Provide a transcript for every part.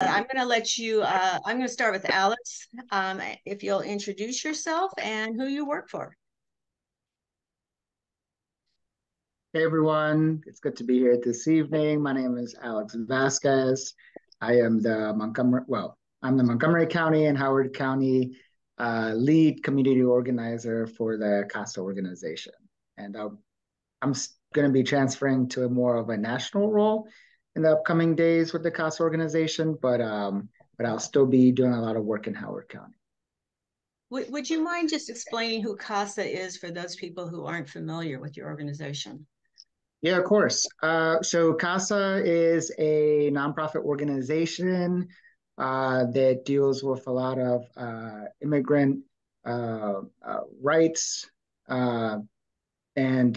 I'm going to let you, I'm going to start with Alex. If you'll introduce yourself and who you work for. Hey everyone, it's good to be here this evening. My name is Alex Vazquez. I'm the Montgomery County and Howard County lead community organizer for the Casa organization. And I'm going to be transferring to more of a national role in the upcoming days with the Casa organization, but I'll still be doing a lot of work in Howard County. Would you mind just explaining who Casa is for those people who aren't familiar with your organization? Yeah, of course. So Casa is a nonprofit organization that deals with a lot of immigrant rights and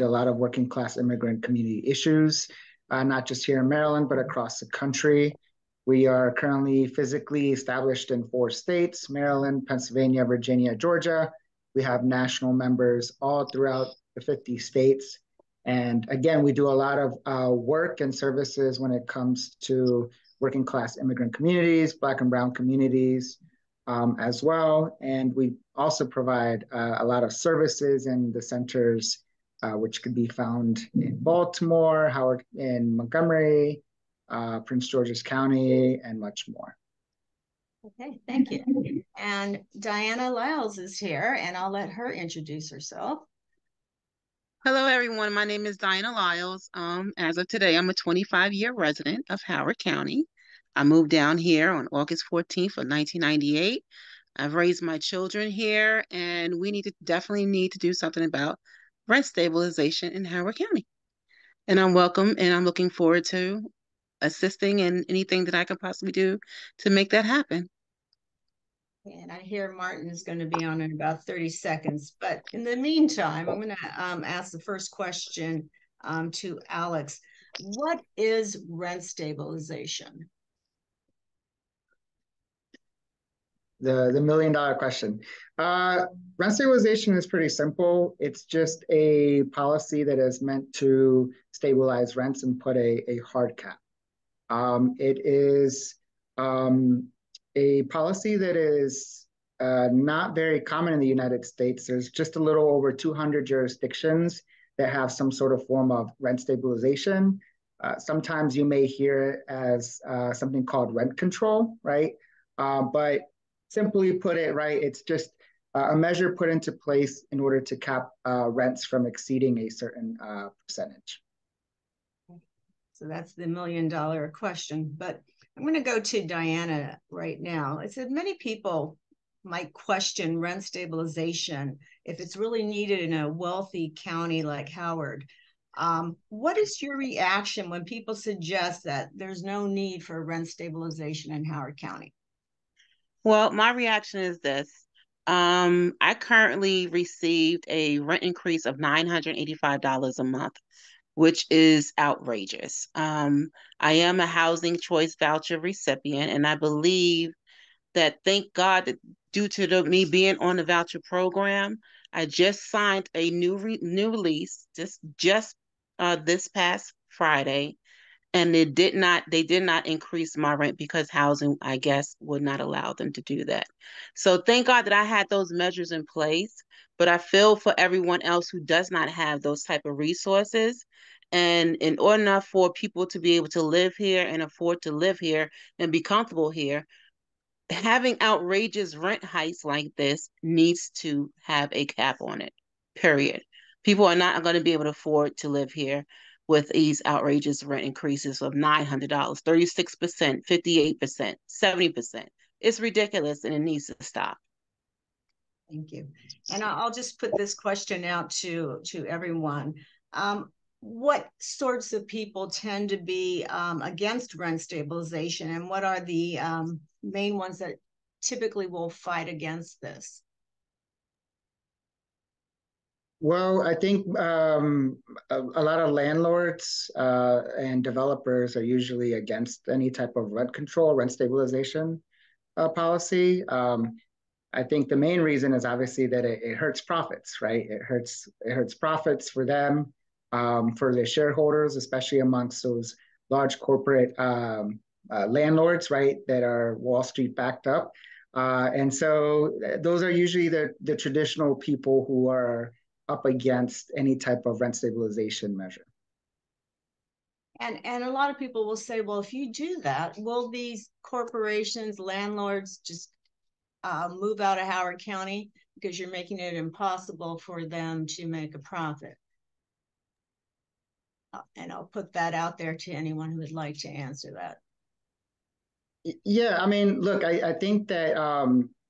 a lot of working class immigrant community issues, not just here in Maryland, but across the country. We are currently physically established in 4 states: Maryland, Pennsylvania, Virginia, Georgia. We have national members all throughout the 50 states. And again, we do a lot of work and services when it comes to working class immigrant communities, Black and Brown communities as well. And we also provide a lot of services in the centers, which could be found in Baltimore, Howard, in Montgomery, Prince George's County, and much more. Okay, thank you. And Diana Lyles is here, and I'll let her introduce herself. Hello, everyone. My name is Diana Lyles. As of today, I'm a 25-year resident of Howard County. I moved down here on August 14th of 1998. I've raised my children here, and we definitely need to do something about rent stabilization in Howard County. And I'm welcome, and I'm looking forward to assisting in anything that I can possibly do to make that happen. And I hear Martin is going to be on in about 30 seconds. But in the meantime, I'm going to ask the first question to Alex. What is rent stabilization? The $1 million question. Rent stabilization is pretty simple. It's just a policy that is meant to stabilize rents and put a hard cap. It is a policy that is not very common in the United States. There's just a little over 200 jurisdictions that have some sort of form of rent stabilization. Sometimes you may hear it as something called rent control, right? But simply put it, right, it's just a measure put into place in order to cap rents from exceeding a certain percentage. So that's the $1 million question. But I'm going to go to Diana right now. I said many people might question rent stabilization if it's really needed in a wealthy county like Howard. What is your reaction when people suggest that there's no need for rent stabilization in Howard County? Well, my reaction is this. I currently received a rent increase of $985 a month, which is outrageous. I am a housing choice voucher recipient, and I believe that, thank God, that due to me being on the voucher program, I just signed a new lease just this past Friday, and they did not increase my rent because housing, I guess, would not allow them to do that. So thank God that I had those measures in place, but I feel for everyone else who does not have those type of resources. And in order for people to be able to live here and afford to live here and be comfortable here, having outrageous rent hikes like this needs to have a cap on it, period. People are not going to be able to afford to live here with these outrageous rent increases of $900, 36%, 58%, 70%. It's ridiculous and it needs to stop. Thank you. And I'll just put this question out to everyone. What sorts of people tend to be against rent stabilization, and what are the main ones that typically will fight against this? Well, I think a lot of landlords and developers are usually against any type of rent control, rent stabilization policy. I think the main reason is obviously that it hurts profits, right? It hurts profits for them, for the shareholders, especially amongst those large corporate landlords, right, that are Wall Street backed up. And so those are usually the traditional people who are up against any type of rent stabilization measure. And a lot of people will say, well, if you do that, will these corporations, landlords just move out of Howard County because you're making it impossible for them to make a profit? And I'll put that out there to anyone who would like to answer that. Yeah, I mean, look, I think that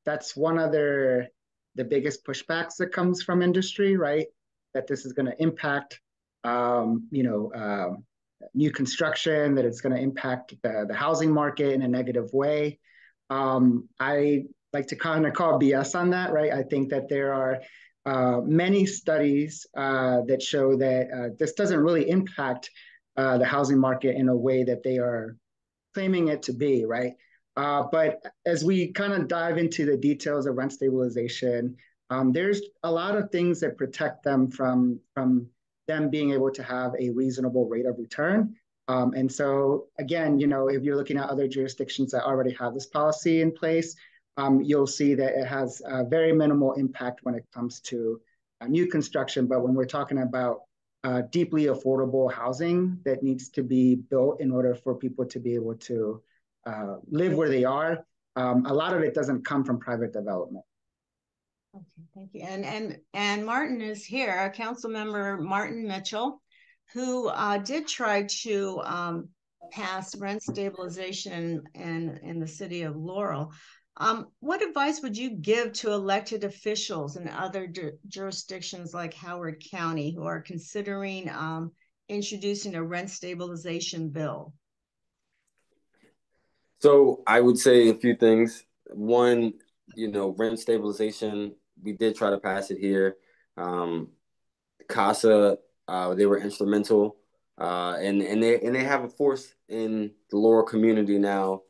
that's one of the biggest pushbacks that comes from industry, right? That this is going to impact, new construction, that it's going to impact the housing market in a negative way. I like to kind of call BS on that, right? I think that there are many studies that show that this doesn't really impact the housing market in a way that they are claiming it to be, right? But as we kind of dive into the details of rent stabilization, there's a lot of things that protect them from them being able to have a reasonable rate of return. And so again, if you're looking at other jurisdictions that already have this policy in place, you'll see that it has a very minimal impact when it comes to new construction. But when we're talking about deeply affordable housing that needs to be built in order for people to be able to live where they are, a lot of it doesn't come from private development. Okay, thank you. And Martin is here, Councilmember Martin Mitchell, who did try to pass rent stabilization in the city of Laurel. What advice would you give to elected officials in other jurisdictions like Howard County who are considering introducing a rent stabilization bill? So I would say a few things. One, rent stabilization, we did try to pass it here. Casa, they were instrumental, and they have a force in the Laurel community now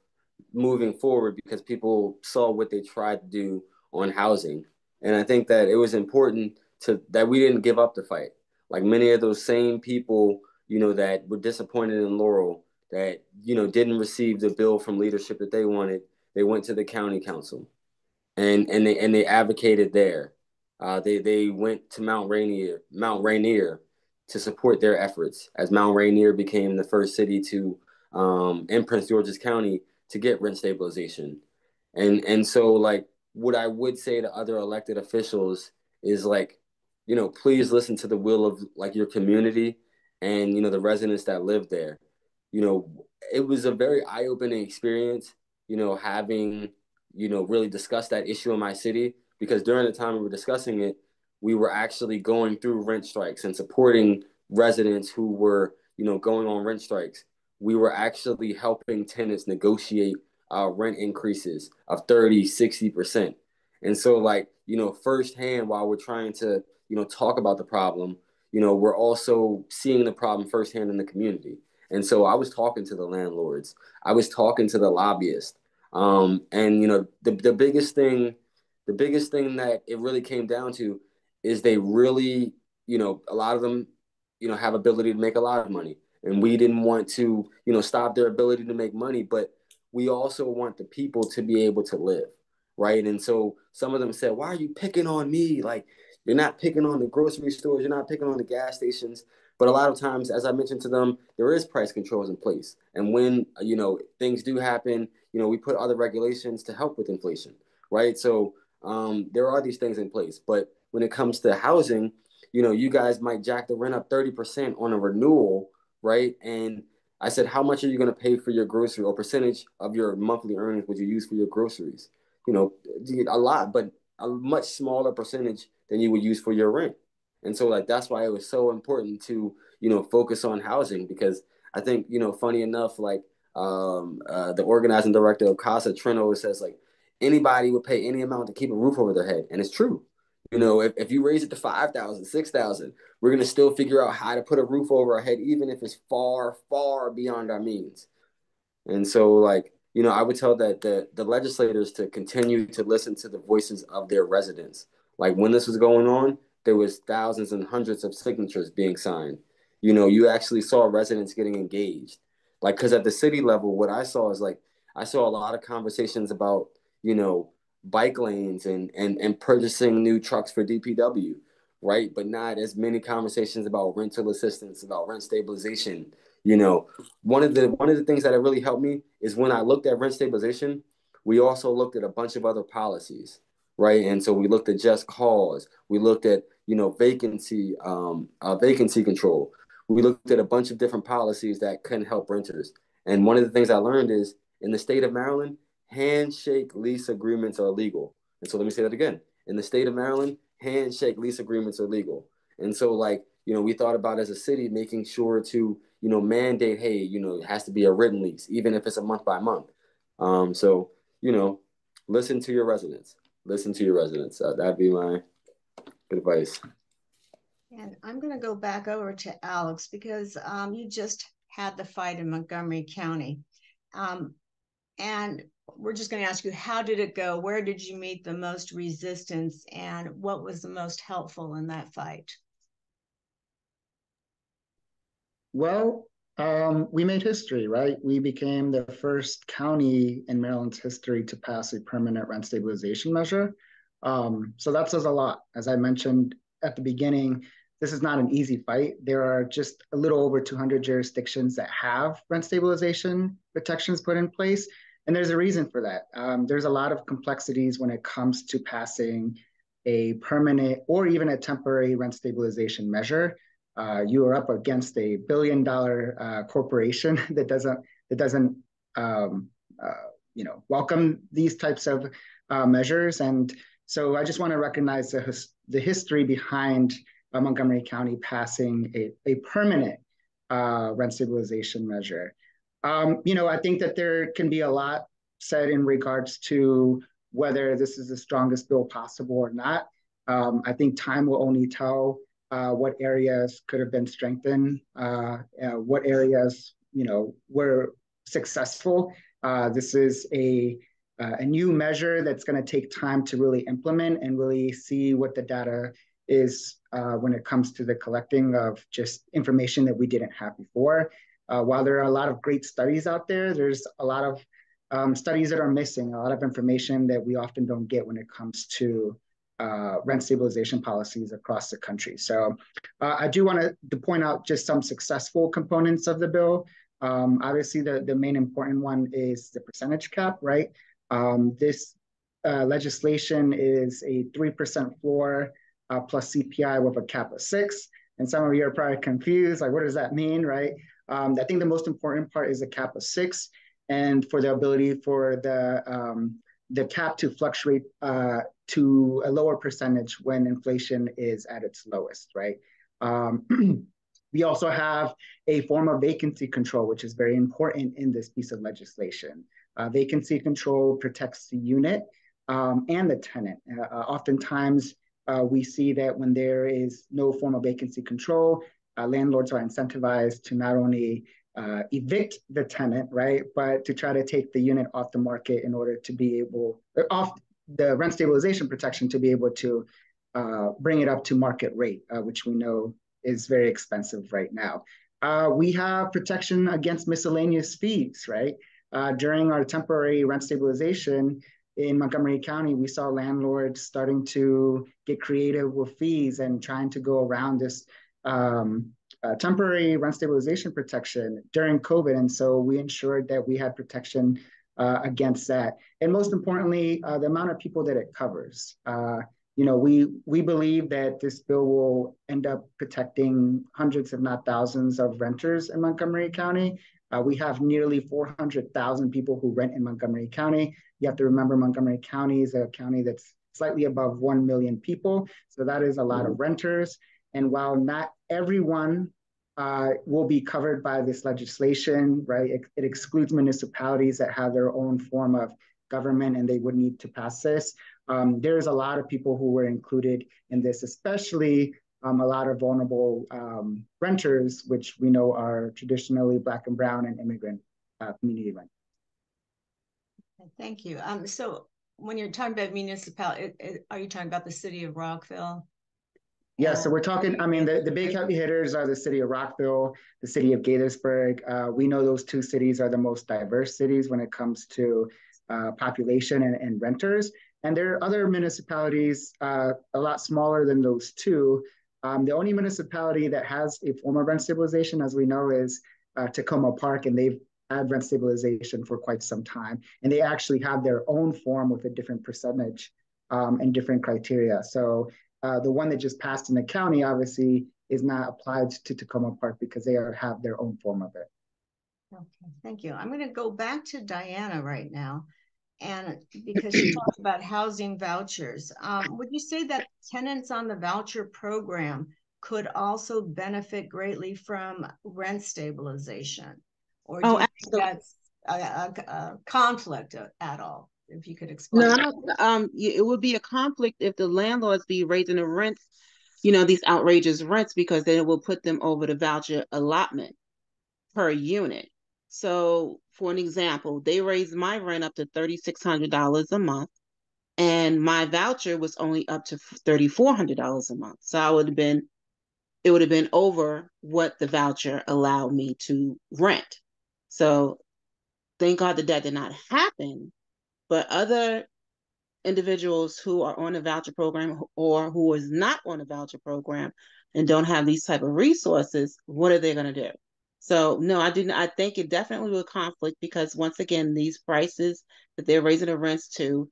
moving forward because people saw what they tried to do on housing. And I think that it was important that we didn't give up the fight. Like many of those same people, that were disappointed in Laurel, that, didn't receive the bill from leadership that they wanted, they went to the county council and they advocated there. They went to Mount Rainier to support their efforts as Mount Rainier became the first city to in Prince George's County to get rent stabilization. And so like what I would say to other elected officials is like, please listen to the will of like your community and the residents that live there. It was a very eye-opening experience, having, really discuss that issue in my city, because during the time we were discussing it, we were actually going through rent strikes and supporting residents who were, going on rent strikes. We were actually helping tenants negotiate rent increases of 30, 60%. And so like, firsthand, while we're trying to, talk about the problem, we're also seeing the problem firsthand in the community. And so I was talking to the landlords, I was talking to the lobbyists. And the biggest thing that it really came down to is they really, a lot of them, have ability to make a lot of money. And we didn't want to, stop their ability to make money, but we also want the people to be able to live, right? And so some of them said, why are you picking on me? Like, you're not picking on the grocery stores, you're not picking on the gas stations. But a lot of times, as I mentioned to them, there is price controls in place. And when, things do happen, we put other regulations to help with inflation, right? So there are these things in place. But when it comes to housing, you guys might jack the rent up 30% on a renewal, right? And I said, how much are you going to pay for your grocery, or percentage of your monthly earnings would you use for your groceries? A lot, but a much smaller percentage than you would use for your rent. And so like, that's why it was so important to, focus on housing, because I think, funny enough, like the organizing director of Casa, Trino, says like anybody would pay any amount to keep a roof over their head. And it's true. If you raise it to 5,000, 6,000, we're going to still figure out how to put a roof over our head, even if it's far, far beyond our means. And so like, I would tell that the legislators to continue to listen to the voices of their residents. Like when this was going on, there was thousands and hundreds of signatures being signed. You actually saw residents getting engaged. Like, because at the city level, what I saw is like, I saw a lot of conversations about, you know, bike lanes and purchasing new trucks for DPW, right? But not as many conversations about rental assistance, about rent stabilization. You know, one of the things that really helped me is when I looked at rent stabilization, we also looked at a bunch of other policies, right? And so we looked at just cause, we looked at, you know, vacancy control. We looked at a bunch of different policies that can help renters. And one of the things I learned is in the state of Maryland, handshake lease agreements are legal. And so let me say that again. In the state of Maryland, handshake lease agreements are legal. And so, like, you know, we thought about as a city making sure to, you know, mandate, hey, you know, it has to be a written lease, even if it's a month by month. So, you know, listen to your residents. Listen to your residents. That'd be my good advice. And I'm going to go back over to Alex because you just had the fight in Montgomery County. And we're just going to ask you, how did it go? Where did you meet the most resistance? And what was the most helpful in that fight? Well, we made history, right? We became the first county in Maryland's history to pass a permanent rent stabilization measure. So that says a lot. As I mentioned at the beginning, this is not an easy fight. There are just a little over 200 jurisdictions that have rent stabilization protections put in place. And there's a reason for that. There's a lot of complexities when it comes to passing a permanent or even a temporary rent stabilization measure. You are up against a $1 billion corporation that doesn't welcome these types of measures. And so I just want to recognize the history behind Montgomery County passing a permanent rent stabilization measure. I think that there can be a lot said in regards to whether this is the strongest bill possible or not. I think time will only tell what areas could have been strengthened, what areas were successful. This is a new measure that's going to take time to really implement and really see what the data is when it comes to the collecting of just information that we didn't have before. While there are a lot of great studies out there, there's a lot of studies that are missing, a lot of information that we often don't get when it comes to rent stabilization policies across the country. So I do want to point out just some successful components of the bill. Obviously, the main important one is the percentage cap, right? This legislation is a 3% floor plus CPI with a cap of 6. And some of you are probably confused, like, what does that mean, right? I think the most important part is a cap of 6 and for the ability for the cap to fluctuate to a lower percentage when inflation is at its lowest, right? We also have a form of vacancy control, which is very important in this piece of legislation. Vacancy control protects the unit and the tenant. Oftentimes, we see that when there is no form of vacancy control, landlords are incentivized to not only evict the tenant, right, but to try to take the unit off the market in order to be able, off the rent stabilization protection to be able to bring it up to market rate, which we know is very expensive right now. We have protection against miscellaneous fees, right? During our temporary rent stabilization in Montgomery County, we saw landlords starting to get creative with fees and trying to go around this temporary rent stabilization protection during COVID. And so we ensured that we had protection against that. And most importantly, the amount of people that it covers. We believe that this bill will end up protecting hundreds, if not thousands, of renters in Montgomery County. We have nearly 400,000 people who rent in Montgomery County. You have to remember Montgomery County is a county that's slightly above 1 million people. So that is a lot of renters. And while not everyone will be covered by this legislation, right, it excludes municipalities that have their own form of government and they would need to pass this. There's a lot of people who were included in this, especially a lot of vulnerable renters, which we know are traditionally Black and Brown and immigrant community renters. Thank you. So when you're talking about municipality, are you talking about the city of Rockville? Yeah, so we're talking, I mean, the big heavy hitters are the city of Rockville, the city of Gaithersburg. We know those two cities are the most diverse cities when it comes to population and renters. And there are other municipalities a lot smaller than those two. The only municipality that has a form of rent stabilization, as we know, is Tacoma Park, and they've had rent stabilization for quite some time. And they actually have their own form with a different percentage and different criteria. So the one that just passed in the county obviously is not applied to Tacoma Park because they have their own form of it. Okay, thank you. I'm going to go back to Diana right now. And because you talked about housing vouchers, would you say that tenants on the voucher program could also benefit greatly from rent stabilization? Or do you think that's a conflict at all? If you could explain. No, it would be a conflict if the landlords be raising the rents, these outrageous rents, because then it will put them over the voucher allotment per unit. So for an example, they raised my rent up to $3,600 a month, and my voucher was only up to $3,400 a month. So it would have been over what the voucher allowed me to rent. So thank God that did not happen. But other individuals who are on a voucher program or who is not on a voucher program and don't have these type of resources, what are they going to do? So no, I think it definitely will conflict, because once again, these prices that they're raising the rents to,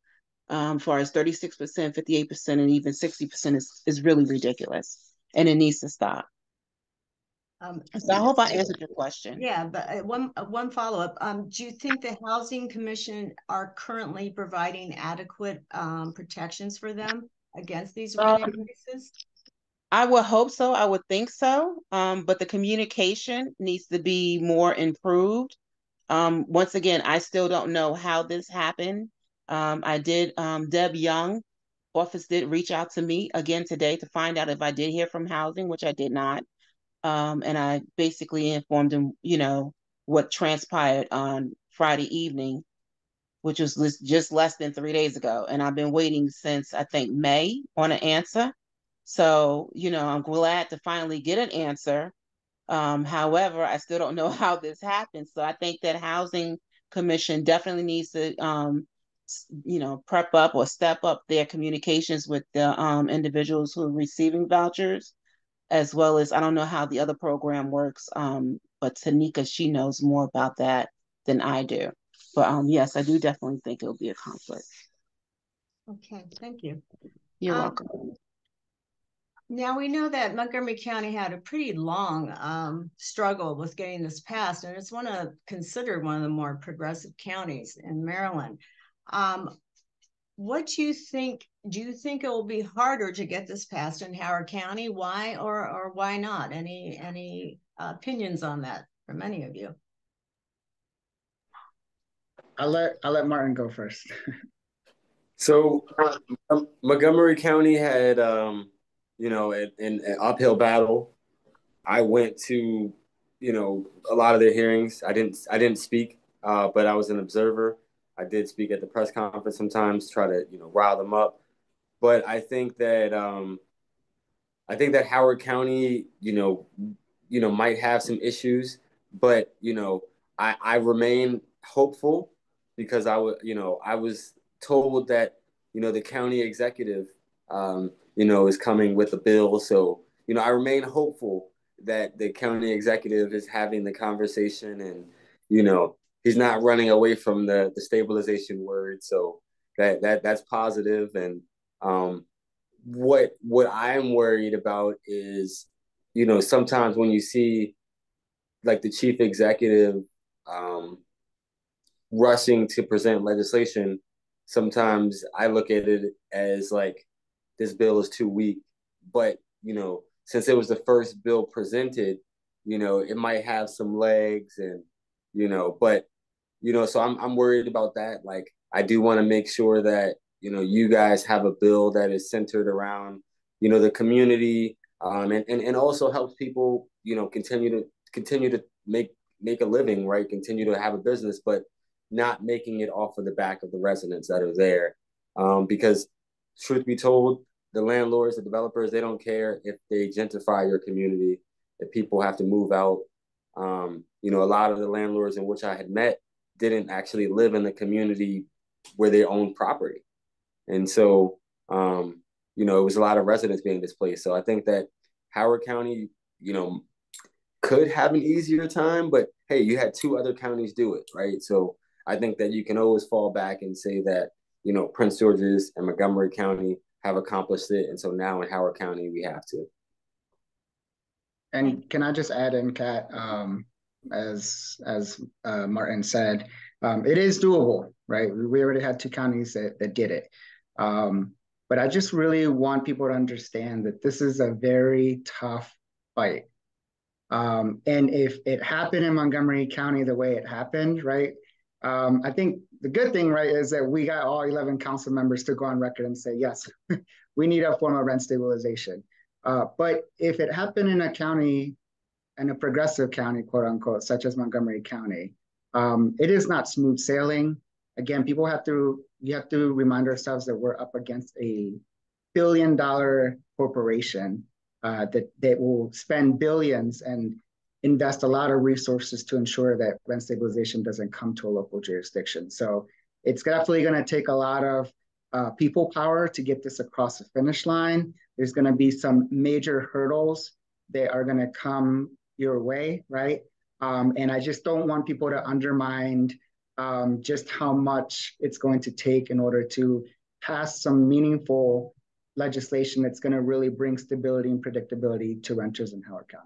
far as 36%, 58%, and even 60% is really ridiculous, and it needs to stop. So I hope I answered your question. Yeah, but one follow-up. Do you think the Housing Commission are currently providing adequate protections for them against these rent increases? I would hope so. I would think so. But the communication needs to be more improved. Once again, I still don't know how this happened. Deb Young office did reach out to me again today to find out if I did hear from housing, which I did not. And I basically informed him, what transpired on Friday evening, which was just less than 3 days ago. And I've been waiting since, I think, May on an answer. So, I'm glad to finally get an answer. However, I still don't know how this happened. So I think that Housing Commission definitely needs to, prep up or step up their communications with the individuals who are receiving vouchers, as well as, I don't know how the other program works, but Tanika, she knows more about that than I do. But yes, I do definitely think it'll be a conflict. Okay, thank you. You're welcome. Now we know that Montgomery County had a pretty long struggle with getting this passed, and it's considered one of the more progressive counties in Maryland. What do you think? Do you think it will be harder to get this passed in Howard County? Why or why not? Any opinions on that from any of you? I'll let Martin go first. So Montgomery County had an uphill battle. I went to a lot of their hearings. I didn't speak, but I was an observer. I did speak at the press conference sometimes, try to rile them up. But I think that Howard County might have some issues, but I remain hopeful, because I was told that the county executive is coming with a bill. So I remain hopeful that the county executive is having the conversation, and he's not running away from the stabilization word. So that's positive. And what I'm worried about is sometimes when you see like the chief executive rushing to present legislation, sometimes I look at it as like, this bill is too weak. But since it was the first bill presented, it might have some legs, and but so I'm worried about that. Like, I do want to make sure that you guys have a bill that is centered around the community, and also helps people continue to make a living, right? Continue to have a business, but not making it off of the back of the residents that are there. Because truth be told, the landlords, the developers, they don't care if they gentrify your community, if people have to move out. You know, a lot of the landlords in which I had met didn't actually live in the community where they owned property. And so, you know, it was a lot of residents being displaced. So I think that Howard County, you know, could have an easier time, but hey, you had two other counties do it, right? So I think that you can always fall back and say that, you know, Prince George's and Montgomery County have accomplished it. And so now in Howard County, we have to. And can I just add in, Kat, as Martin said, it is doable, right? We already had two counties that did it. But I just really want people to understand that this is a very tough fight. And if it happened in Montgomery County the way it happened, right? I think the good thing, right, is that we got all 11 council members to go on record and say, yes, we need a form of rent stabilization. But if it happened in a county, in a progressive county, quote unquote, such as Montgomery County, it is not smooth sailing. Again, we have to remind ourselves that we're up against a billion-dollar corporation that will spend billions and invest a lot of resources to ensure that rent stabilization doesn't come to a local jurisdiction. So it's definitely going to take a lot of people power to get this across the finish line. There's going to be some major hurdles that are going to come your way, right? And I just don't want people to undermine just how much it's going to take in order to pass some meaningful legislation that's going to really bring stability and predictability to renters in Howard County.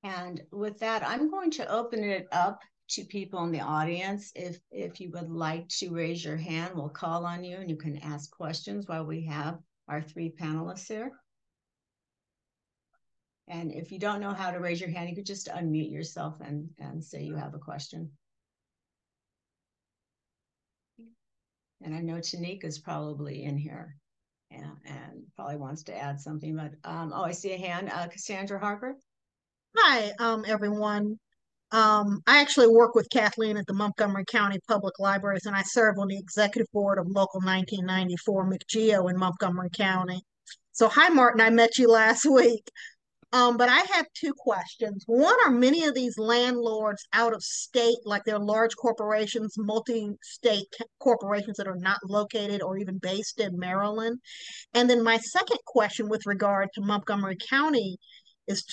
And with that, I'm going to open it up to people in the audience. If you would like to raise your hand, we'll call on you and you can ask questions while we have our three panelists here. And if you don't know how to raise your hand, you could just unmute yourself and say you have a question. And I know Tanika's probably in here and probably wants to add something, but oh, I see a hand. Cassandra Harper. Hi, everyone. I actually work with Kathleen at the Montgomery County Public Libraries, and I serve on the executive board of Local 1994 McGeo in Montgomery County. So hi, Martin, I met you last week. But I have two questions. One, are many of these landlords out of state, like they're large corporations, multi-state corporations that are not located or even based in Maryland? And then my second question with regard to Montgomery County is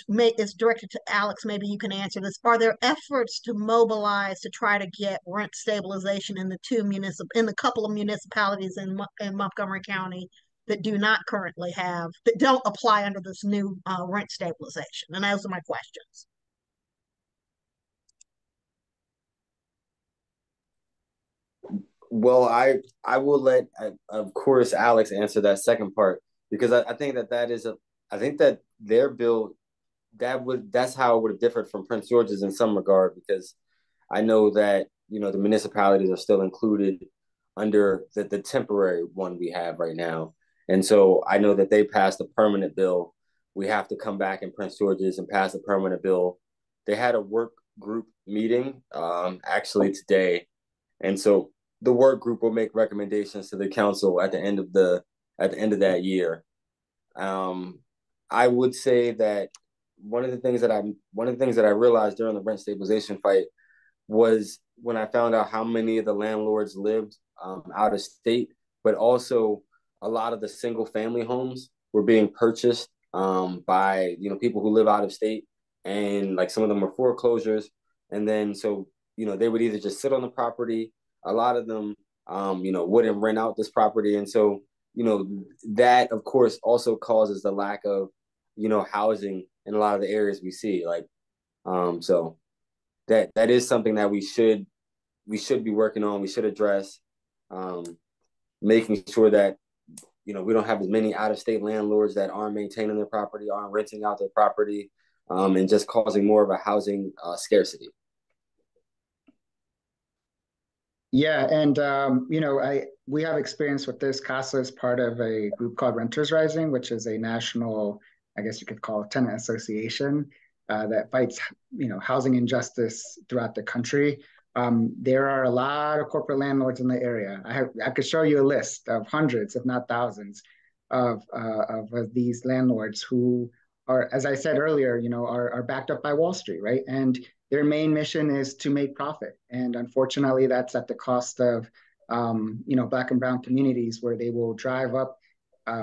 directed to Alex. Maybe you can answer this. Are there efforts to mobilize to try to get rent stabilization in the couple of municipalities in Montgomery County that do not currently have, that don't apply under this new rent stabilization? And those are my questions. Well, I will let, of course, Alex answer that second part, because I think I think that their bill, that's how it would have differed from Prince George's in some regard, because I know that, you know, the municipalities are still included under the temporary one we have right now. And so I know that they passed a permanent bill. We have to come back in Prince George's and pass a permanent bill. They had a work group meeting actually today. And so the work group will make recommendations to the council at the end of that year. I would say that one of the things that I realized during the rent stabilization fight was when I found out how many of the landlords lived out of state, but also a lot of the single family homes were being purchased by, you know, people who live out of state, and like some of them were foreclosures. And then, so, you know, they would either just sit on the property. A lot of them, you know, wouldn't rent out this property. And so, you know, that of course also causes the lack of, you know, housing in a lot of the areas we see. Like, so that is something that we should be working on. We should address, making sure that, you know, we don't have as many out-of-state landlords that aren't maintaining their property, aren't renting out their property, and just causing more of a housing scarcity. Yeah, and you know, we have experience with this. Casa is part of a group called Renters Rising, which is a national, I guess you could call it, tenant association that fights, you know, housing injustice throughout the country. There are a lot of corporate landlords in the area. I could show you a list of hundreds, if not thousands, of these landlords who are, as I said earlier, are backed up by Wall Street, right? And their main mission is to make profit. And unfortunately, that's at the cost of, Black and brown communities, where they will drive up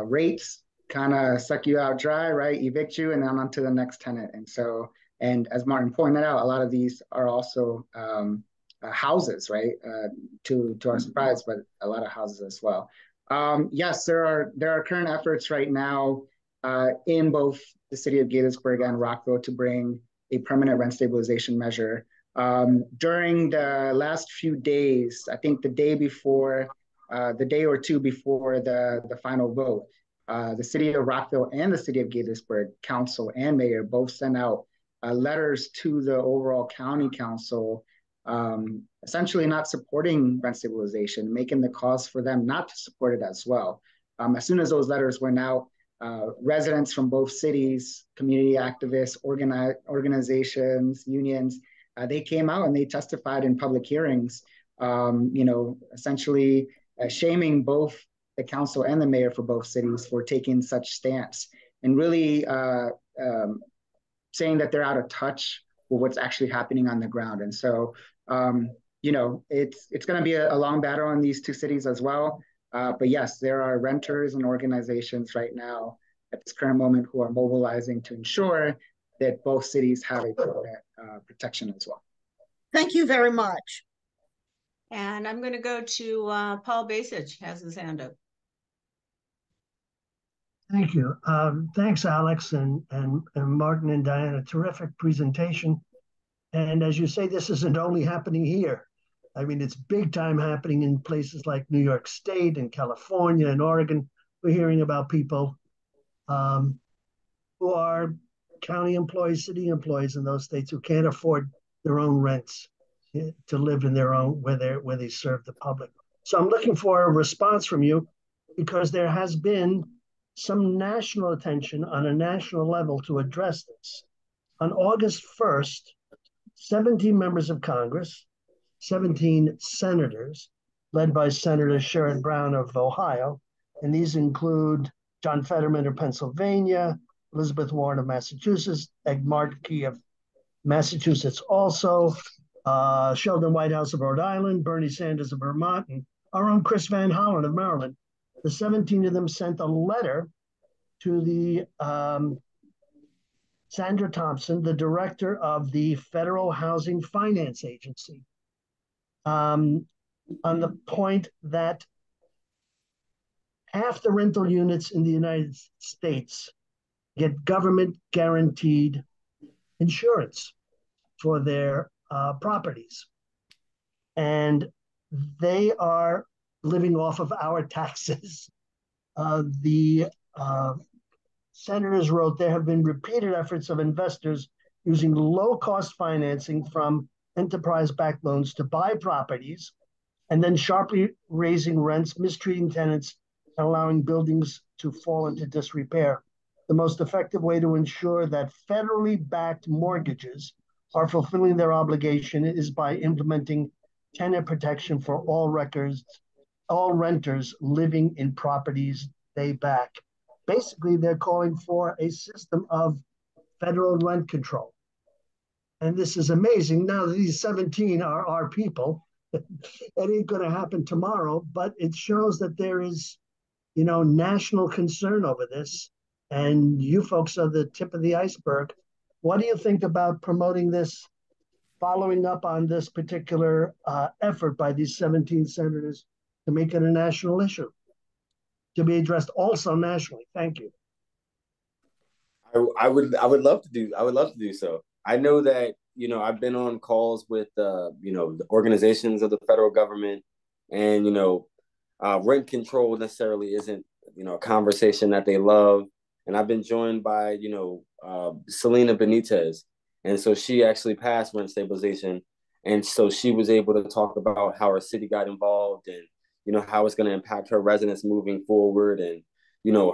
rates, kind of suck you out dry, right? Evict you, and then on to the next tenant. And as Martin pointed out, a lot of these are also houses, right? To our surprise, but a lot of houses as well. Yes, there are current efforts right now in both the city of Gaithersburg and Rockville to bring a permanent rent stabilization measure. During the last few days, I think the day or two before the final vote, the city of Rockville and the city of Gaithersburg council and mayor both sent out letters to the overall county council, essentially not supporting rent stabilization, making the cause for them not to support it as well. As soon as those letters went out, residents from both cities, community activists, organizations, unions, they came out and they testified in public hearings, essentially shaming both the council and the mayor for both cities for taking such stance, and really saying that they're out of touch with what's actually happening on the ground. And so, it's going to be a long battle in these two cities as well. But yes, there are renters and organizations right now at this current moment who are mobilizing to ensure that both cities have a protection as well. Thank you very much. And I'm going to go to Paul Basich, has his hand up. Thank you. Thanks, Alex and Martin and Diana. Terrific presentation. And as you say, this isn't only happening here. I mean, it's big time happening in places like New York State and California and Oregon. We're hearing about people who are county employees, city employees in those states who can't afford their own rents to live in their own, where they serve the public. So I'm looking for a response from you, because there has been some national attention on a national level to address this. On August 1st, 17 members of Congress, 17 senators, led by Senator Sherrod Brown of Ohio, and these include John Fetterman of Pennsylvania, Elizabeth Warren of Massachusetts, Ed Markey of Massachusetts also, Sheldon Whitehouse of Rhode Island, Bernie Sanders of Vermont, and our own Chris Van Hollen of Maryland. The 17 of them sent a letter to the Sandra Thompson, the director of the Federal Housing Finance Agency, on the point that half the rental units in the United States get government guaranteed insurance for their properties. And they are living off of our taxes. The senators wrote, there have been repeated efforts of investors using low-cost financing from enterprise-backed loans to buy properties, and then sharply raising rents, mistreating tenants, and allowing buildings to fall into disrepair. The most effective way to ensure that federally backed mortgages are fulfilling their obligation is by implementing tenant protection for all renters living in properties they back. Basically, they're calling for a system of federal rent control. And this is amazing. Now, these 17 are our people. It ain't going to happen tomorrow, but it shows that there is, national concern over this. And you folks are the tip of the iceberg. What do you think about promoting this, following up on this particular effort by these 17 senators to make it a national issue, to be addressed also nationally? Thank you. I would love to do so. I know that, I've been on calls with, the organizations of the federal government, and, rent control necessarily isn't, a conversation that they love. And I've been joined by, Selena Benitez. And so she actually passed rent stabilization. And so she was able to talk about how her city got involved, and, how it's going to impact her residents moving forward. And,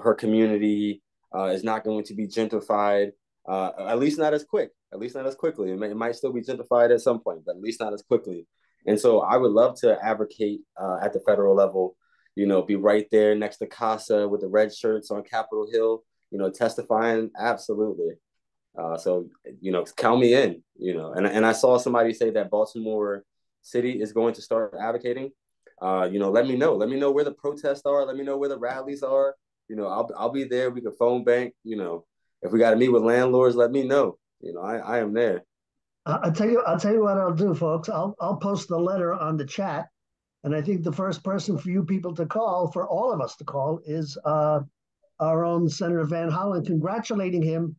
her community is not going to be gentrified, at least not as quickly. It might still be gentrified at some point, but at least not as quickly. And so I would love to advocate at the federal level be right there next to Casa with the red shirts on Capitol Hill, testifying. Absolutely. So, count me in, and I saw somebody say that Baltimore City is going to start advocating. Let me know. Let me know where the protests are. Let me know where the rallies are. I'll be there. We can phone bank. If we got to meet with landlords, let me know. I am there. I'll tell you what I'll do, folks. I'll post the letter on the chat, and I think the first person for you people to call, for all of us to call, is our own Senator Van Hollen, congratulating him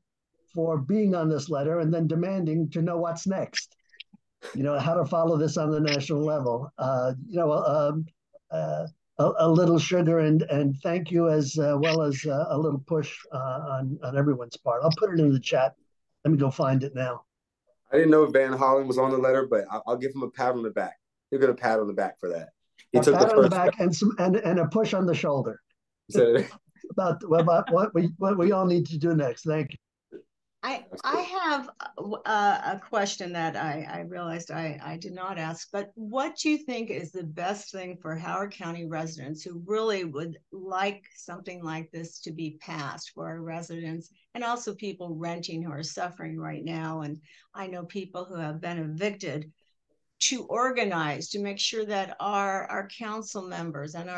for being on this letter and then demanding to know what's next. How to follow this on the national level. A little sugar and thank you, as well as a little push on everyone's part. I'll put it in the chat. Let me go find it now. I didn't know Van Hollen was on the letter, but I'll give him a pat on the back. He'll get a pat on the back for that. He took the first back and a push on the shoulder. So, about what we all need to do next. Thank you. I have a question that I realized I did not ask, but what do you think is the best thing for Howard County residents who really would like something like this to be passed for our residents, and also people renting who are suffering right now? And I know people who have been evicted, to organize to make sure that our council members and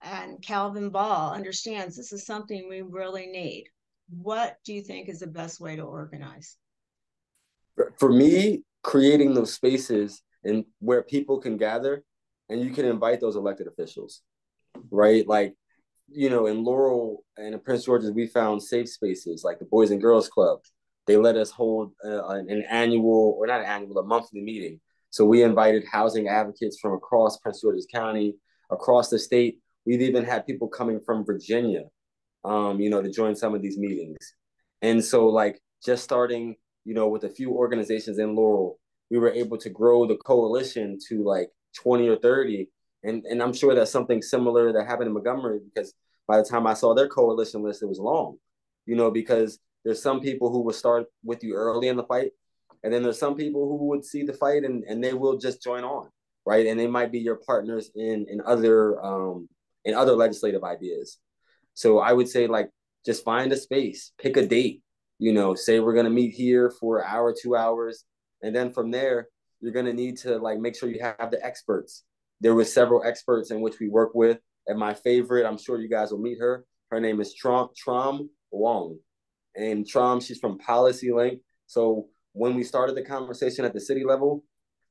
and Calvin Ball understands this is something we really need. What do you think is the best way to organize? For me, creating those spaces and where people can gather and you can invite those elected officials, right? Like, in Laurel and in Prince George's, we found safe spaces like the Boys and Girls Club. They let us hold an annual, or not an annual, a monthly meeting. So we invited housing advocates from across Prince George's County, across the state. We've even had people coming from Virginia, to join some of these meetings. And so, like, just starting, with a few organizations in Laurel, we were able to grow the coalition to like 20 or 30. And I'm sure that's something similar that happened in Montgomery, because by the time I saw their coalition list, it was long, because there's some people who will start with you early in the fight. And then there's some people who would see the fight and they will just join on, right? And they might be your partners in other legislative ideas. So I would say, like, just find a space, pick a date, say we're going to meet here for an hour, 2 hours. And then from there, you're going to need to, like, make sure you have the experts. There were several experts in which we work with. And my favorite, I'm sure you guys will meet her. Her name is Trom Wong. And Trom, she's from Policy Link. So when we started the conversation at the city level,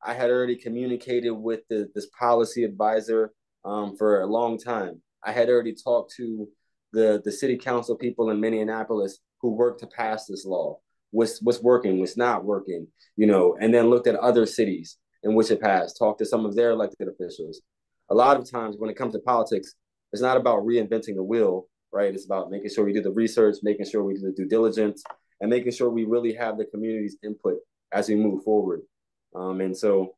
I had already communicated with this policy advisor for a long time. I had already talked to the city council people in Minneapolis who worked to pass this law. What's working, what's not working, and then looked at other cities in which it passed, talked to some of their elected officials. A lot of times when it comes to politics, it's not about reinventing the wheel, right? It's about making sure we do the research, making sure we do the due diligence, and making sure we really have the community's input as we move forward. And so,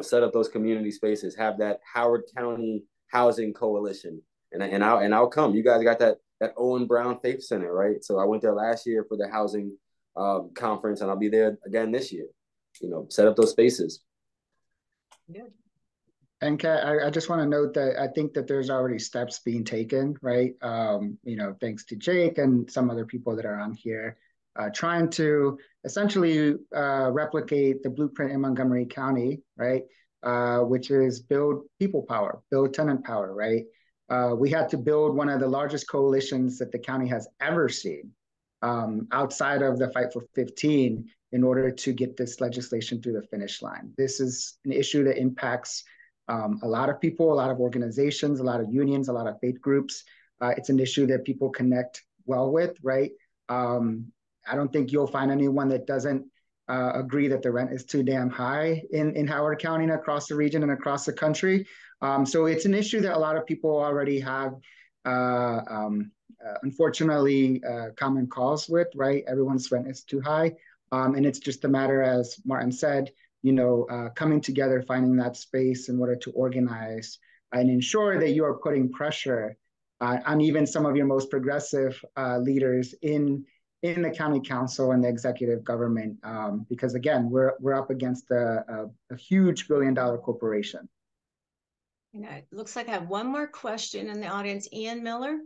set up those community spaces, have that Howard County Housing Coalition, and I'll come. You guys got that Owen Brown Faith Center, right? So I went there last year for the housing conference, and I'll be there again this year. Set up those spaces. Yeah. And Kat, I just want to note that I think that there's already steps being taken, right? Thanks to Jake and some other people that are on here, trying to essentially replicate the blueprint in Montgomery County, right? Which is build people power, build tenant power, right? We had to build one of the largest coalitions that the county has ever seen outside of the Fight for 15 in order to get this legislation through the finish line. This is an issue that impacts a lot of people, a lot of organizations, a lot of unions, a lot of faith groups. It's an issue that people connect well with, right? I don't think you'll find anyone that doesn't agree that the rent is too damn high in Howard County and across the region and across the country. So it's an issue that a lot of people already have, unfortunately, common cause with, right? Everyone's rent is too high. And it's just a matter, as Martin said, coming together, finding that space in order to organize and ensure that you are putting pressure on even some of your most progressive leaders in the county council and the executive government, because again, we're up against a huge $1 billion corporation. And it looks like I have one more question in the audience. Ian Miller.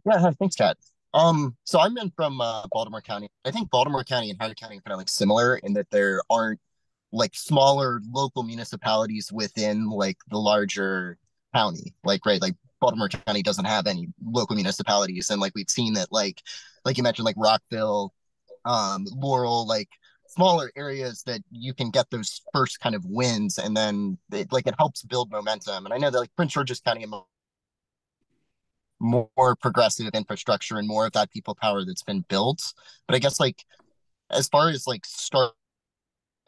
Yeah, hi, thanks, Kat. So I'm in from Baltimore County. I think Baltimore County and Howard County are kind of like similar in that there aren't like smaller local municipalities within like the larger county. Like, right, like Baltimore County doesn't have any local municipalities. And like we've seen that like you mentioned, like Rockville, Laurel, like smaller areas that you can get those first kind of wins and then it helps build momentum. And I know that like Prince George's County and more progressive infrastructure and more of that people power that's been built. But I guess like as far as like start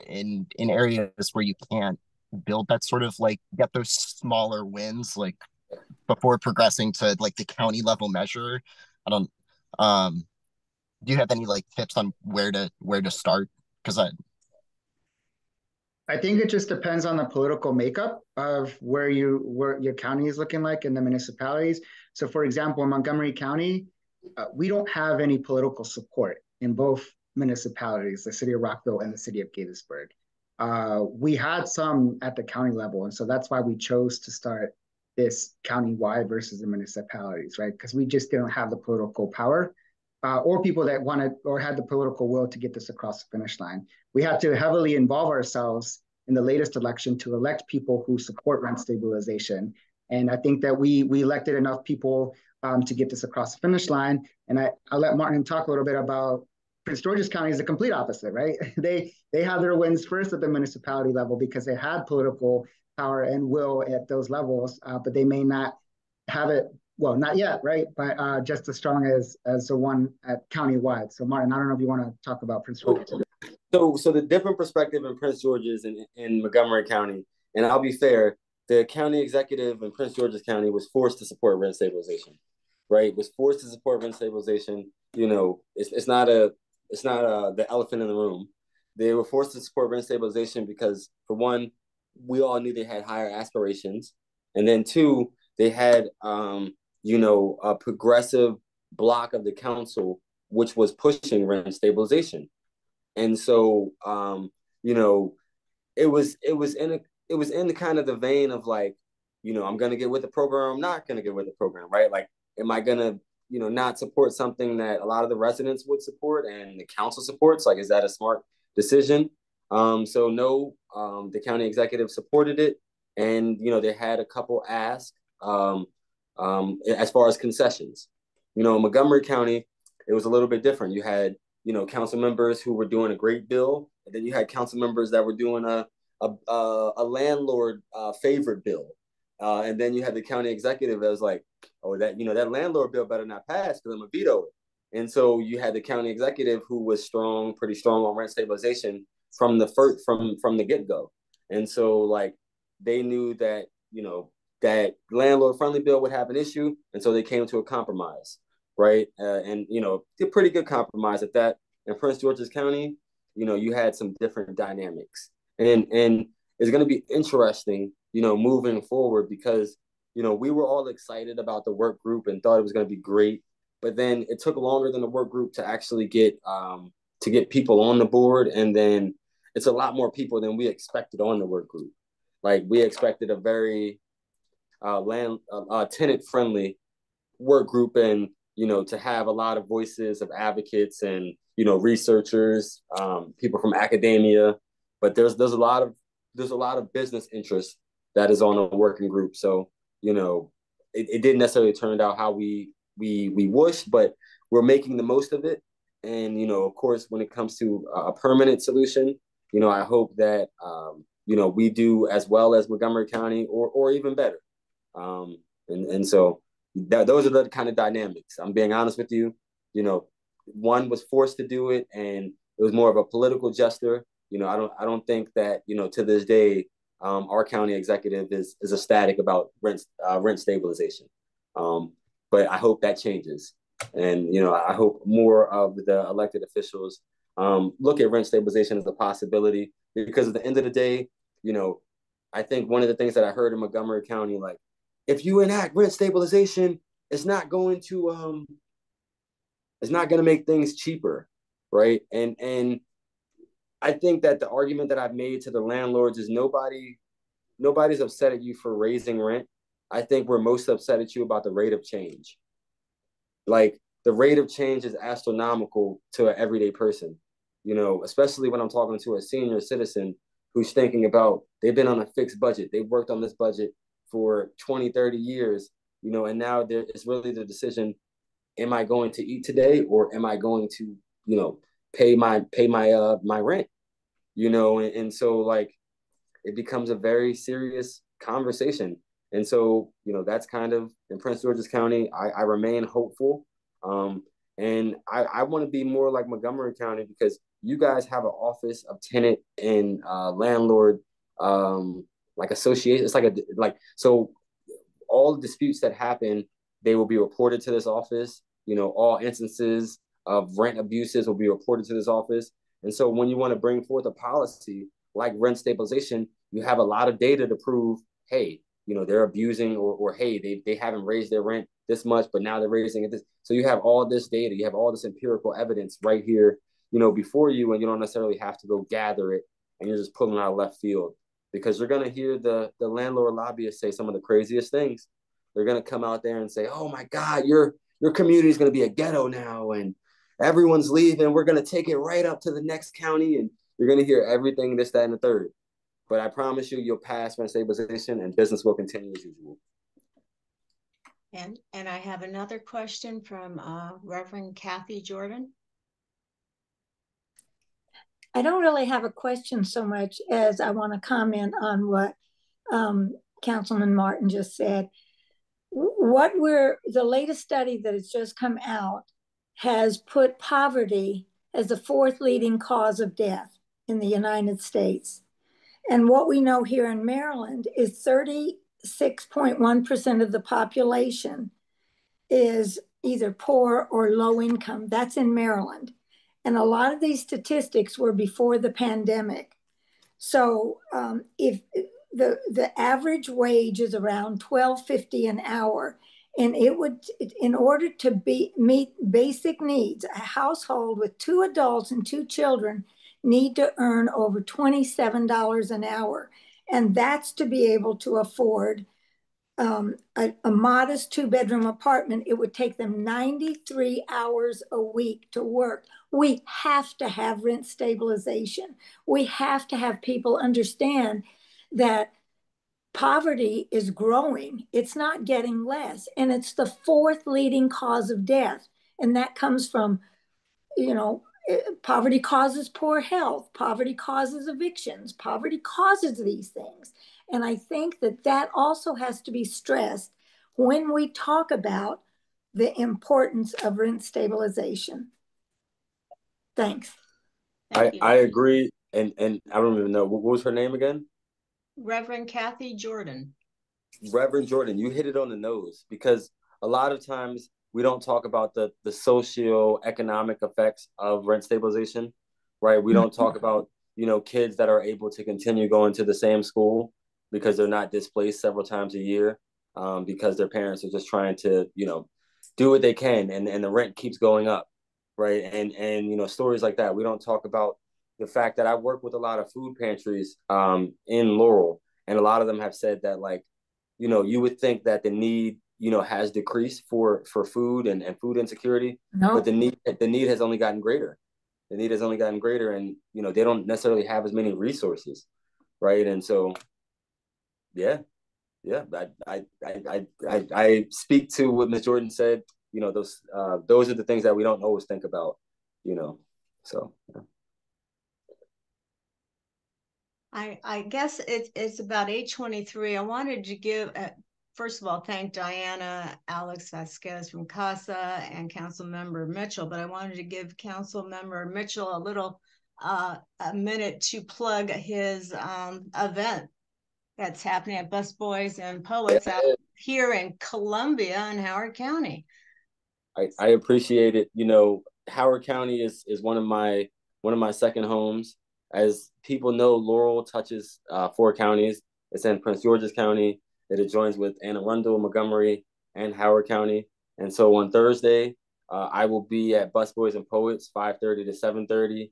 in areas where you can't build that sort of like get those smaller wins like before progressing to like the county level measure, I don't do you have any like tips on where to start? Because I think it just depends on the political makeup of where your county is looking like in the municipalities. So, for example, in Montgomery County, we don't have any political support in both municipalities, the city of Rockville and the city of Gaithersburg. We had some at the county level, and so that's why we chose to start this county-wide versus the municipalities, right? Because we just didn't have the political power or people that wanted or had the political will to get this across the finish line. We had to heavily involve ourselves in the latest election to elect people who support rent stabilization. And I think that we elected enough people to get this across the finish line. And I'll let Martin talk a little bit about Prince George's County is the complete opposite, right? They had their wins first at the municipality level because they had political power and will at those levels, but they may not have it, well, not yet, right? But just as strong as the one at county-wide. So Martin, I don't know if you want to talk about Prince George's. So the different perspective in Prince George's and in Montgomery County, and I'll be fair, the county executive in Prince George's County was forced to support rent stabilization, right? Was forced to support rent stabilization. You know, it's not the elephant in the room. They were forced to support rent stabilization because, for one, we all knew they had higher aspirations, and then two, they had a progressive block of the council which was pushing rent stabilization. And so, it was in the kind of the vein of like, I'm gonna get with the program, I'm not gonna get with the program, right? Like, am I gonna, not support something that a lot of the residents would support and the council supports? Like, is that a smart decision? So no, the county executive supported it, and they had a couple asks as far as concessions. Montgomery County, it was a little bit different. You had council members who were doing a great bill, and then you had council members that were doing a landlord favorite bill, and then you had the county executive that was like, oh, that landlord bill better not pass because I'm gonna veto it. And so you had the county executive who was pretty strong on rent stabilization from the get go, and so like they knew that that landlord friendly bill would have an issue, and so they came to a compromise. Right. And, a pretty good compromise at that. In Prince George's County, you had some different dynamics. And it's going to be interesting, moving forward because, we were all excited about the work group and thought it was going to be great. But then it took longer than the work group to actually get people on the board. And then it's a lot more people than we expected on the work group. Like we expected a very tenant friendly work group and to have a lot of voices of advocates and researchers, people from academia, but there's a lot of business interest that is on a working group. So it didn't necessarily turn out how we wished, but we're making the most of it. And of course, when it comes to a permanent solution, I hope that we do as well as Montgomery County or even better. And so. Those are the kind of dynamics. I'm being honest with you. One was forced to do it, and it was more of a political gesture. I don't think that to this day, our county executive is ecstatic about rent stabilization. But I hope that changes, and I hope more of the elected officials look at rent stabilization as a possibility because at the end of the day, I think one of the things that I heard in Montgomery County, like, if you enact rent stabilization, it's not going to make things cheaper, right? And I think that the argument that I've made to the landlords is nobody nobody's upset at you for raising rent. I think we're most upset at you about the rate of change. Like, the rate of change is astronomical to an everyday person, especially when I'm talking to a senior citizen who's thinking about, they've been on a fixed budget. They've worked on this budget for 20, 30 years, and now it's really the decision, am I going to eat today, or am I going to, pay my rent, and so, like, it becomes a very serious conversation. And so, that's kind of, in Prince George's County, I remain hopeful. And I want to be more like Montgomery County, because you guys have an office of tenant and landlord, like association. It's so all the disputes that happen, they will be reported to this office. All instances of rent abuses will be reported to this office. And so when you want to bring forth a policy like rent stabilization, you have a lot of data to prove, hey, they're abusing, or hey, they haven't raised their rent this much, but now they're raising it this. So you have all this data, you have all this empirical evidence right here, before you, and you don't necessarily have to go gather it, and you're just pulling out of left field, because you're going to hear the landlord lobbyists say some of the craziest things. They're going to come out there and say, oh my God, your community is going to be a ghetto now, and everyone's leaving. We're going to take it right up to the next county, and you're going to hear everything, this, that, and the third. But I promise you, you'll pass rent stabilization, and business will continue as usual. And I have another question from Reverend Kathy Jordan. I don't really have a question so much as I want to comment on what Councilman Martin just said. The latest study that has just come out has put poverty as the 4th leading cause of death in the United States. And what we know here in Maryland is 36.1% of the population is either poor or low income. That's in Maryland. And a lot of these statistics were before the pandemic. So if the average wage is around $12.50 an hour, and it would, in order to meet basic needs, a household with 2 adults and 2 children need to earn over $27 an hour. And that's to be able to afford a modest 2-bedroom apartment. It would take them 93 hours a week to work. We have to have rent stabilization. We have to have people understand that poverty is growing. It's not getting less. And it's the 4th leading cause of death. And that comes from, poverty causes poor health. Poverty causes evictions. Poverty causes these things. And I think that also has to be stressed when we talk about the importance of rent stabilization. Thanks. I agree. And I don't even know, what was her name again? Reverend Kathy Jordan. Reverend Jordan, you hit it on the nose, because a lot of times we don't talk about the socio-economic effects of rent stabilization, right? We don't talk about, kids that are able to continue going to the same school because they're not displaced several times a year, because their parents are just trying to, do what they can, and the rent keeps going up, right? And stories like that. We don't talk about the fact that I work with a lot of food pantries in Laurel, and a lot of them have said that, like, you would think that the need, has decreased for food and food insecurity, but the need has only gotten greater. The need has only gotten greater, and they don't necessarily have as many resources, right? And so, yeah, I speak to what Ms. Jordan said. Those are the things that we don't always think about, so. Yeah. I guess it's about 8:23. I wanted to give, first of all, thank Diana, Alex Vazquez from Casa, and Councilmember Mitchell, but I wanted to give Councilmember Mitchell a little, a minute to plug his event that's happening at Busboys and Poets out here in Columbia in Howard County. I appreciate it. Howard County is one of my second homes. As people know, Laurel touches 4 counties. It's in Prince George's County. It adjoins with Anne Arundel, Montgomery, and Howard County. And so on Thursday, I will be at Busboys and Poets, 5:30 to 7:30,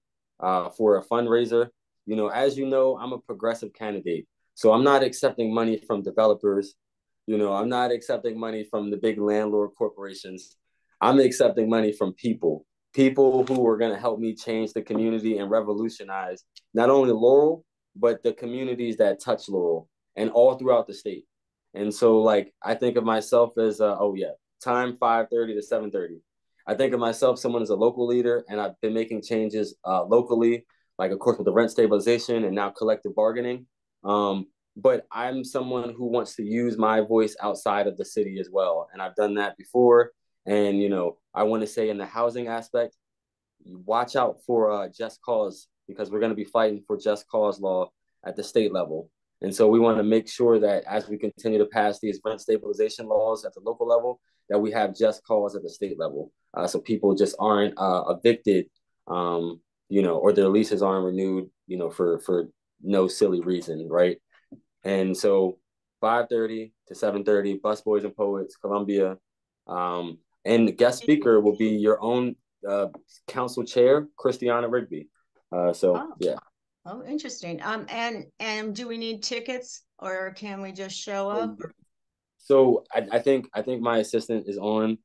for a fundraiser. As you know, I'm a progressive candidate. So I'm not accepting money from developers. I'm not accepting money from the big landlord corporations. I'm accepting money from people who are going to help me change the community and revolutionize not only Laurel, but the communities that touch Laurel and all throughout the state. And so, like, I think of myself as, time 5:30 to 7:30. I think of myself someone as a local leader, and I've been making changes locally, like, of course, with the rent stabilization and now collective bargaining. But I'm someone who wants to use my voice outside of the city as well. And I've done that before. And, I want to say in the housing aspect, watch out for just cause, because we're going to be fighting for just cause law at the state level. And so we want to make sure that as we continue to pass these rent stabilization laws at the local level, that we have just cause at the state level. So people just aren't evicted, or their leases aren't renewed, for no silly reason, right? And so 5:30 to 7:30, Busboys and Poets, Columbia. And the guest speaker will be your own council chair, Christiana Rigby. Yeah. Oh, interesting. And do we need tickets, or can we just show up? So I think my assistant is on,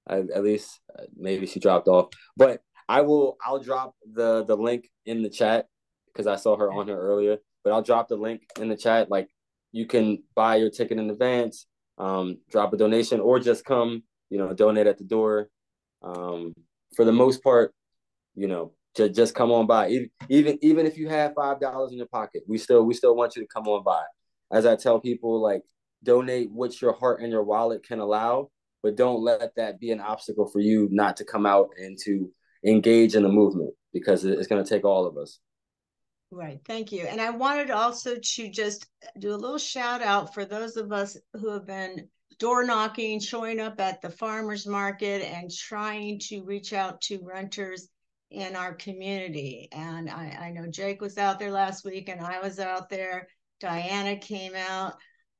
at least maybe she dropped off, but I'll drop the link in the chat, because I saw her on here earlier, but I'll drop the link in the chat. Like, you can buy your ticket in advance, drop a donation, or just come, donate at the door. For the most part, just come on by. Even if you have $5 in your pocket, we still want you to come on by. As I tell people, like, donate what your heart and your wallet can allow, but don't let that be an obstacle for you not to come out and to engage in the movement, because it's going to take all of us. Right. Thank you. And I wanted also to just do a little shout out for those of us who have been door knocking, showing up at the farmers market and trying to reach out to renters in our community. And I know Jake was out there last week, and I was out there. Diana came out.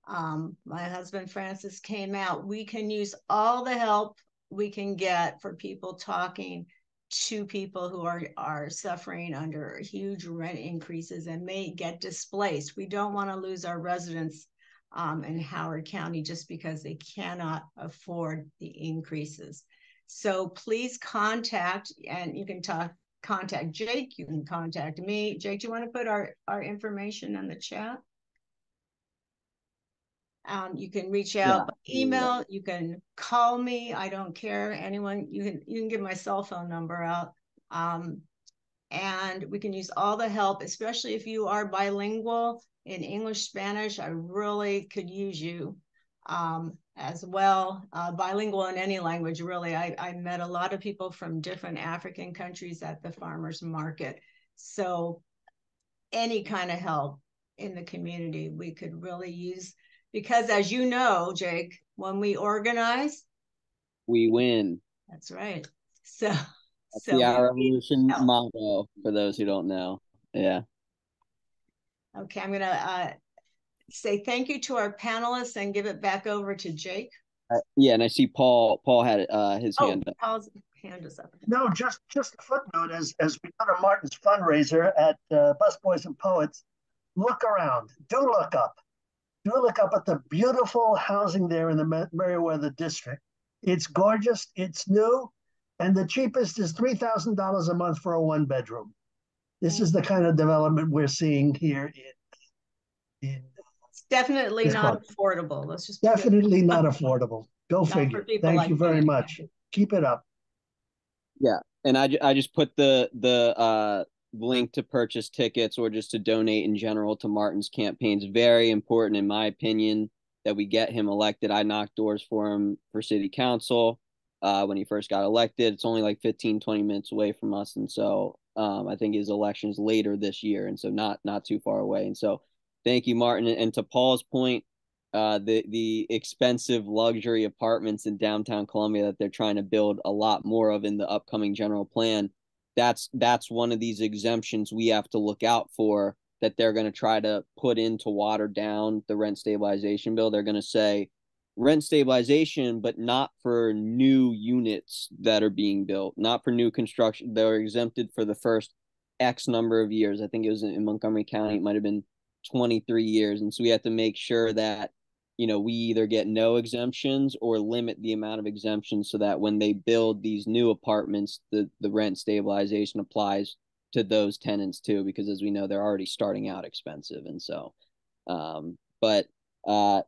My husband Francis came out. We can use all the help we can get for people talking to people who are suffering under huge rent increases and may get displaced. We don't want to lose our residents in Howard County just because they cannot afford the increases. So please contact, and you can contact Jake, you can contact me. Jake, do you want to put our information in the chat? You can reach out by email. You can call me. I don't care. Anyone, you can give my cell phone number out. And we can use all the help, especially if you are bilingual in English, Spanish. I really could use you as well. Bilingual in any language, really. I met a lot of people from different African countries at the farmers market. So any kind of help in the community we could really use. Because as you know, Jake, when we organize, we win. That's right. So that's the Our Revolution motto, for those who don't know. Yeah. Okay, I'm gonna say thank you to our panelists and give it back over to Jake. Yeah, and I see Paul had his hand up. Paul's hand is up. No, just a footnote. As we go to Martin's fundraiser at Busboys and Poets, look around. Do look up at the beautiful housing there in the Meriwether district. It's gorgeous, it's new, and the cheapest is $3,000 a month for a one-bedroom. This is the kind of development we're seeing here in it's definitely not affordable. Let's just definitely not affordable. Go figure. Thank you very much. Keep it up. Yeah, and I just put the link to purchase tickets or just to donate in general to Martin's campaign. It's very important, in my opinion, that we get him elected. I knocked doors for him for city council when he first got elected. It's only like 15, 20 minutes away from us. And so I think his election's later this year. And so not too far away. And so thank you, Martin. And to Paul's point, the expensive luxury apartments in downtown Columbia that they're trying to build a lot more of in the upcoming general plan, that's one of these exemptions we have to look out for, that they're going to try to put in to water down the rent stabilization bill. They're going to say rent stabilization, but not for new units that are being built, not for new construction. They're exempted for the first X number of years. I think it was in Montgomery County. It might have been 23 years. And so we have to make sure that, you know, we either get no exemptions or limit the amount of exemptions so that when they build these new apartments, the rent stabilization applies to those tenants too, because as we know, they're already starting out expensive. And so,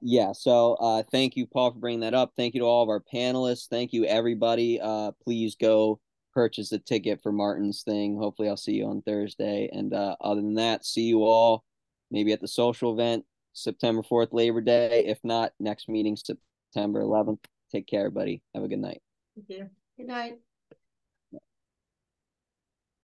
yeah, so thank you, Paul, for bringing that up. Thank you to all of our panelists. Thank you, everybody. Please go purchase a ticket for Martin's thing. Hopefully I'll see you on Thursday. And other than that, see you all maybe at the social event September 4th, Labor Day. If not, next meeting September 11th. Take care, everybody. Have a good night. Thank you. Good night.